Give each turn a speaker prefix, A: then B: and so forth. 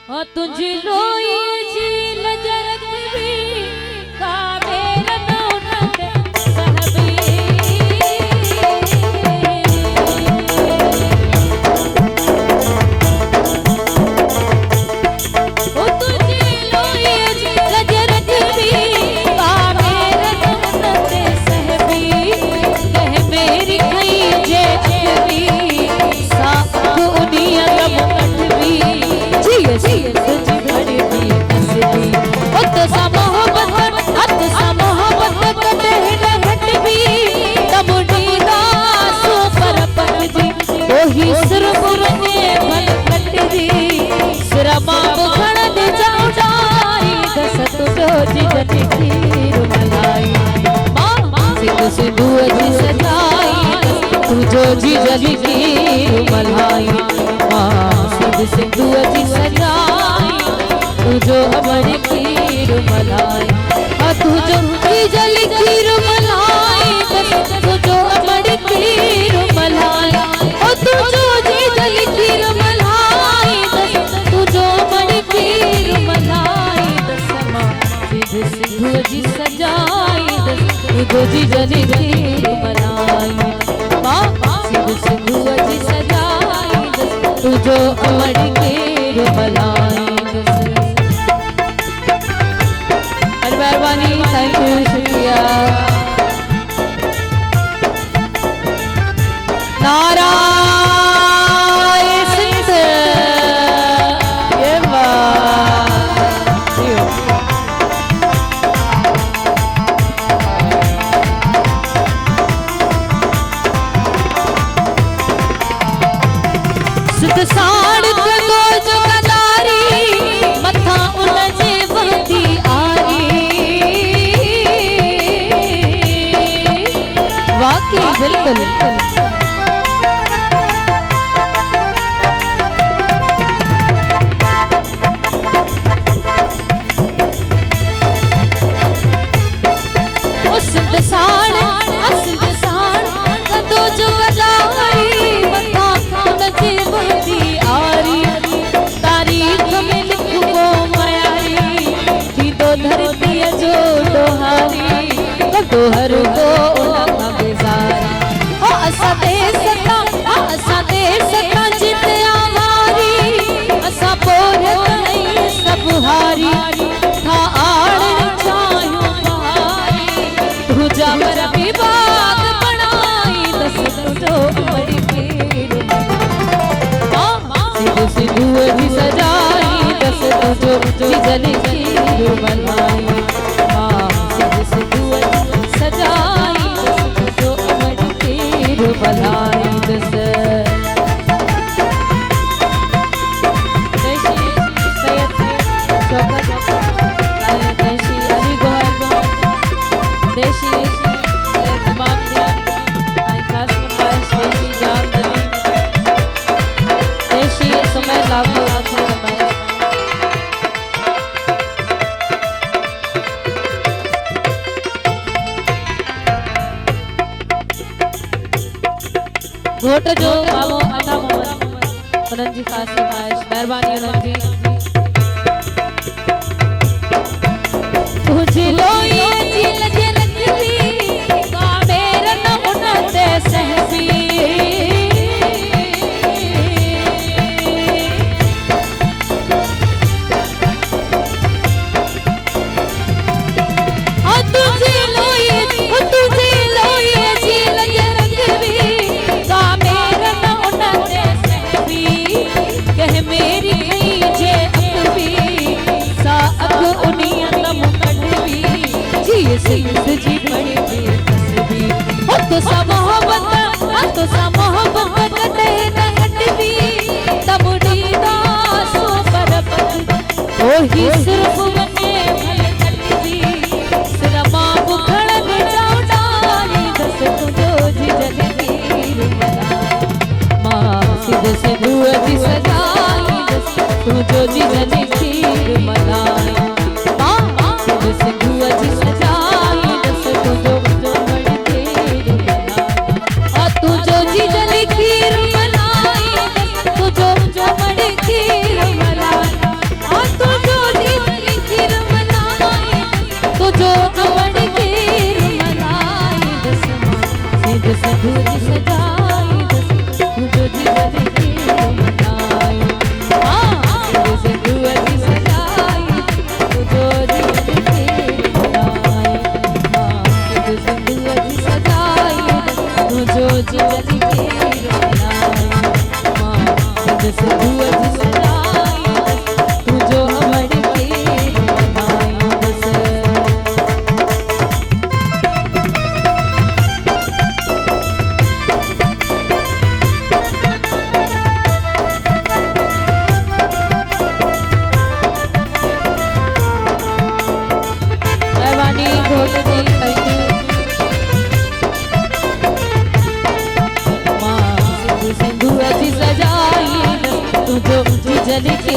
A: तुझी रोई जी लजरत भी का मेरा नौनत सहबी ओ तुझी रोई जी लजरत भी का मेरा नौनत सहबी कह मेरी खई जे भी साथ उनिया गम कटवी जी तुझी बड़ी भी हंसदी ओ तो सा मोहब्बत कटे न घटवी तमुडी दासो पर पटदी ओही सिर मुरने भल कटदी सिर मां बुखण दे जाऊडाई दस तुझो जी जने खीर मलाई मां सिंधु सिंधु जी सजाई तुझो जी जने खीर मलाई मां सिंधु सिंधु जी सजाई तुझो अमर खीर मलाई तुझो जी जल खीर मलाई तुझो अमर खीर मलाई ओ तुझो जी जल खीर मलाई तुझो अमर खीर मलाई दसमा सिंधु सिंधु जी सजाई तुझो जी जल खीर मलाई मां सिंधु सिंधु जी सजाई तुझो अमर खीर मलाई मेहरबानी थैंक यू शुक्रिया नारायण सिंह ये सिद्ध साड़ को जो कदारी मथा उन जे बहती वाकई बिल्कुल सिंध साड़ कदो जो वजाई मथा उन जे बहती आरी तारीख में लिखबो मयारी थी तो धरती जो डोहारी दोहर को असा देश का जित आवारी असा पोर नहीं सब हारी था आड़ चाहूं बहारी तुझा पर विवाद बनाई दस तुझो बड़ी खीर सिंधु सिंधु जी सजाई दस तुझो जी जली खीर मलाई सिंधु सिंधु सजाई दस तुझो अमर खीर मलाई दस देशी सैयद शौकत देशी अली गोहर देशी सैयद तमाम ध्यान आई खास फरमाइश देशी जान दली देशी समय लागू आखिर फरमाइश घोट जो बाबो अता मोहम्मद उन्हनि जी ख़ासि फरमाइश महिरबानी उन्हनि जी तुझी लोई जी लजे लजली का मेरा न उनते सहबी तुझी लोई जी लजे लजली कह मेरी खई जे अकबी सा अक उनिया तम कटवी जी सिंध जी बड़ी भी हंसदी हो तो सा मोहब्बत कटे न घटवी तमुडी दासो पर पटदी ओही सिर्फ मने भल कटदी सिर मां बुखण दे जाऊडाई दस तुझो जी जल खीर मलाई मां सिंधु सिंधु जी सजाई तुझो जी जने खीर मलाई मां सिंधु सिंधु जी सजाई तुझो अमर खीर मलाई तुझो जी जने खीर मलाई तुझो अमर खीर मलाई जल के